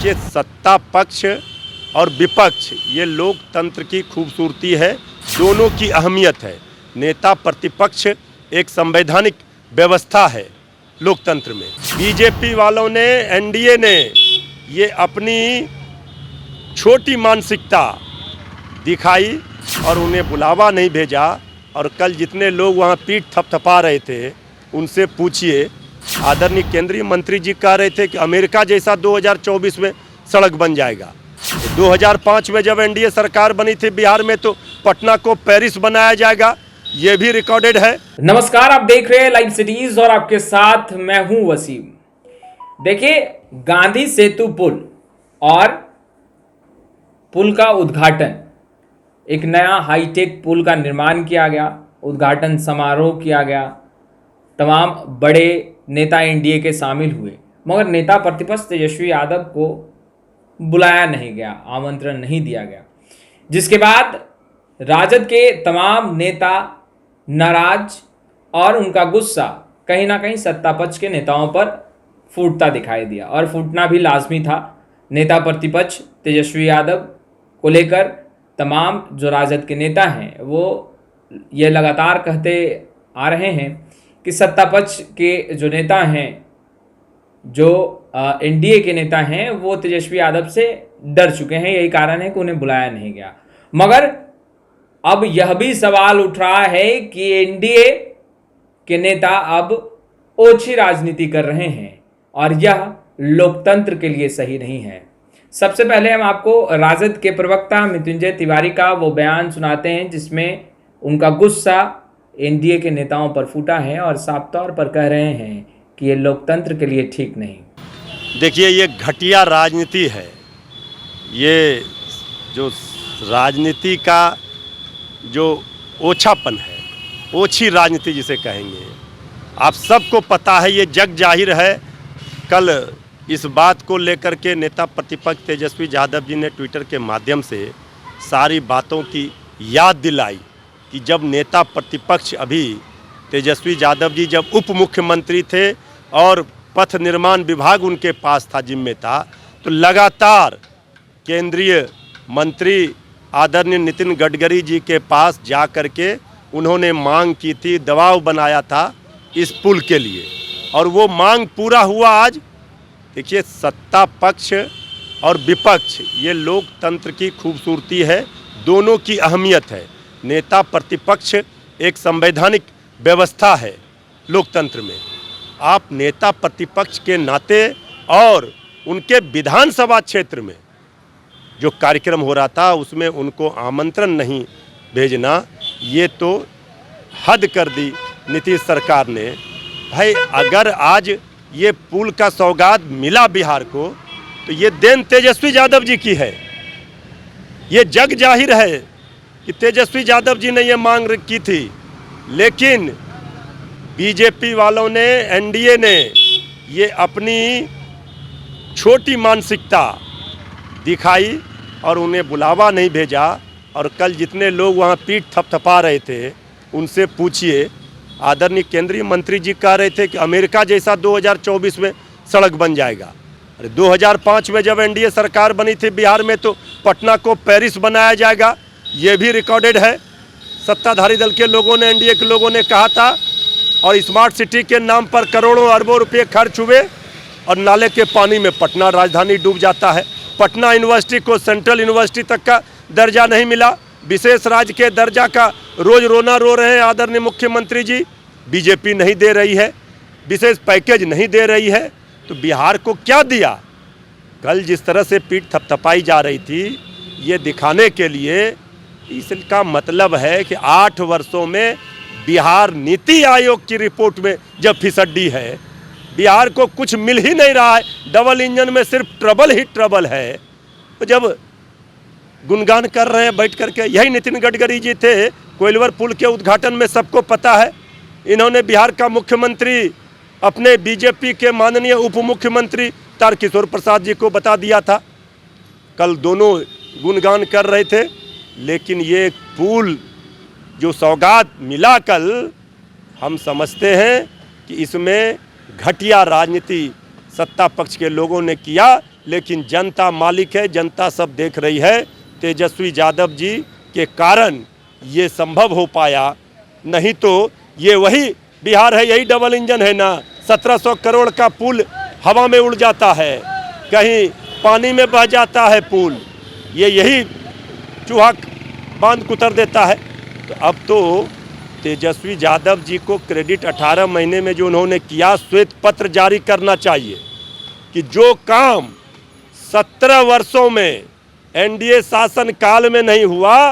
देखिए, सत्ता पक्ष और विपक्ष ये लोकतंत्र की खूबसूरती है, दोनों की अहमियत है। नेता प्रतिपक्ष एक संवैधानिक व्यवस्था है लोकतंत्र में। बीजेपी वालों ने, एनडीए ने ये अपनी छोटी मानसिकता दिखाई और उन्हें बुलावा नहीं भेजा। और कल जितने लोग वहाँ पीठ थपथपा रहे थे उनसे पूछिए। आदरणीय केंद्रीय मंत्री जी कह रहे थे कि अमेरिका जैसा 2024 में सड़क बन जाएगा। 2005 में जब एनडीए सरकार बनी थी बिहार में, तो पटना को पेरिस बनाया जाएगा, ये भी रिकॉर्डेड है। नमस्कार, आप देख रहे हैं लाइव सिटीज और आपके साथ मैं हूं वसीम। देखिए, गांधी सेतु पुल और पुल का उद्घाटन, एक नया हाईटेक पुल का निर्माण किया गया, उद्घाटन समारोह किया गया, तमाम बड़े नेता एनडीए के शामिल हुए, मगर नेता प्रतिपक्ष तेजस्वी यादव को बुलाया नहीं गया, आमंत्रण नहीं दिया गया। जिसके बाद राजद के तमाम नेता नाराज और उनका गुस्सा कहीं ना कहीं सत्ता पक्ष के नेताओं पर फूटता दिखाई दिया, और फूटना भी लाजमी था। नेता प्रतिपक्ष तेजस्वी यादव को लेकर तमाम जो राजद के नेता हैं वो ये लगातार कहते आ रहे हैं कि सत्ता पक्ष के जो नेता हैं, जो एनडीए के नेता हैं, वो तेजस्वी यादव से डर चुके हैं। यही कारण है कि उन्हें बुलाया नहीं गया। मगर अब यह भी सवाल उठ रहा है कि एनडीए के नेता अब ओछी राजनीति कर रहे हैं और यह लोकतंत्र के लिए सही नहीं है। सबसे पहले हम आपको राजद के प्रवक्ता मृत्युंजय तिवारी का वो बयान सुनाते हैं जिसमें उनका गुस्सा एनडीए के नेताओं पर फूटा है और साफ तौर पर कह रहे हैं कि ये लोकतंत्र के लिए ठीक नहीं। देखिए, ये घटिया राजनीति है। ये जो राजनीति का जो ओछापन है, ओछी राजनीति जिसे कहेंगे, आप सबको पता है, ये जग जाहिर है। कल इस बात को लेकर के नेता प्रतिपक्ष तेजस्वी यादव जी ने ट्विटर के माध्यम से सारी बातों की याद दिलाई कि जब नेता प्रतिपक्ष अभी तेजस्वी यादव जी जब उप मुख्यमंत्री थे और पथ निर्माण विभाग उनके पास था, जिम्मे था, तो लगातार केंद्रीय मंत्री आदरणीय नितिन गडकरी जी के पास जा कर के उन्होंने मांग की थी, दबाव बनाया था इस पुल के लिए, और वो मांग पूरा हुआ आज। देखिए, सत्ता पक्ष और विपक्ष ये लोकतंत्र की खूबसूरती है, दोनों की अहमियत है। नेता प्रतिपक्ष एक संवैधानिक व्यवस्था है लोकतंत्र में। आप नेता प्रतिपक्ष के नाते और उनके विधानसभा क्षेत्र में जो कार्यक्रम हो रहा था उसमें उनको आमंत्रण नहीं भेजना, ये तो हद कर दी नीतीश सरकार ने। भाई, अगर आज ये पुल का सौगात मिला बिहार को, तो ये देन तेजस्वी यादव जी की है। ये जग जाहिर है कि तेजस्वी यादव जी ने ये मांग की थी, लेकिन बीजेपी वालों ने, एनडीए ने ये अपनी छोटी मानसिकता दिखाई और उन्हें बुलावा नहीं भेजा। और कल जितने लोग वहाँ पीठ थपथपा रहे थे उनसे पूछिए। आदरणीय केंद्रीय मंत्री जी कह रहे थे कि अमेरिका जैसा 2024 में सड़क बन जाएगा। अरे 2005 में जब एनडीए सरकार बनी थी बिहार में, तो पटना को पेरिस बनाया जाएगा, ये भी रिकॉर्डेड है। सत्ताधारी दल के लोगों ने, एनडीए के लोगों ने कहा था, और स्मार्ट सिटी के नाम पर करोड़ों अरबों रुपये खर्च हुए और नाले के पानी में पटना राजधानी डूब जाता है। पटना यूनिवर्सिटी को सेंट्रल यूनिवर्सिटी तक का दर्जा नहीं मिला, विशेष राज्य के दर्जा का रोज रोना रो रहे हैं आदरणीय मुख्यमंत्री जी। बीजेपी नहीं दे रही है, विशेष पैकेज नहीं दे रही है, तो बिहार को क्या दिया? कल जिस तरह से पीठ थपथपाई जा रही थी, ये दिखाने के लिए, इसका मतलब है कि 8 वर्षों में बिहार नीति आयोग की रिपोर्ट में जब फिसड्डी है, बिहार को कुछ मिल ही नहीं रहा है, डबल इंजन में सिर्फ ट्रबल ही ट्रबल है। तो जब गुणगान कर रहे हैं बैठ करके, यही नितिन गडकरी जी थे कोइलवर पुल के उद्घाटन में, सबको पता है। इन्होंने बिहार का मुख्यमंत्री अपने बीजेपी के माननीय उप मुख्यमंत्री तारकिशोर प्रसाद जी को बता दिया था। कल दोनों गुणगान कर रहे थे, लेकिन ये पुल जो सौगात मिला कल, हम समझते हैं कि इसमें घटिया राजनीति सत्ता पक्ष के लोगों ने किया, लेकिन जनता मालिक है, जनता सब देख रही है। तेजस्वी यादव जी के कारण ये संभव हो पाया, नहीं तो ये वही बिहार है, यही डबल इंजन है ना। 1700 करोड़ का पुल हवा में उड़ जाता है, कहीं पानी में बह जाता है पुल, ये यही चूहा बांध कुतर देता है। तो अब तो तेजस्वी यादव जी को क्रेडिट 18 महीने में जो उन्होंने किया, श्वेत पत्र जारी करना चाहिए कि जो काम 17 वर्षों में एनडीए शासन काल में नहीं हुआ,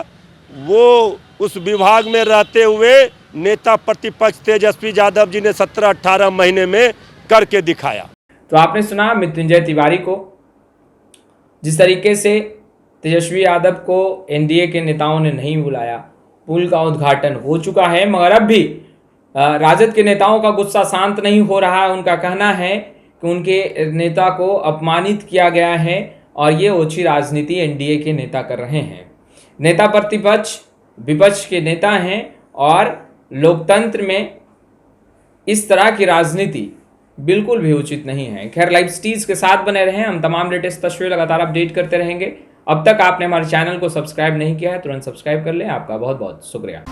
वो उस विभाग में रहते हुए नेता प्रतिपक्ष तेजस्वी यादव जी ने 17-18 महीने में करके दिखाया। तो आपने सुना मृत्युंजय तिवारी को, जिस तरीके से तेजस्वी यादव को एनडीए के नेताओं ने नहीं बुलाया। पुल का उद्घाटन हो चुका है, मगर अब भी राजद के नेताओं का गुस्सा शांत नहीं हो रहा है। उनका कहना है कि उनके नेता को अपमानित किया गया है और ये ओछी राजनीति एनडीए के नेता कर रहे हैं। नेता प्रतिपक्ष विपक्ष के नेता हैं और लोकतंत्र में इस तरह की राजनीति बिल्कुल भी उचित नहीं है। खैर, लाइव सिटीज के साथ बने रहें, हम तमाम लेटेस्ट तस्वीरें लगातार अपडेट करते रहेंगे। अब तक आपने हमारे चैनल को सब्सक्राइब नहीं किया है, तुरंत सब्सक्राइब कर लें। आपका बहुत बहुत शुक्रिया।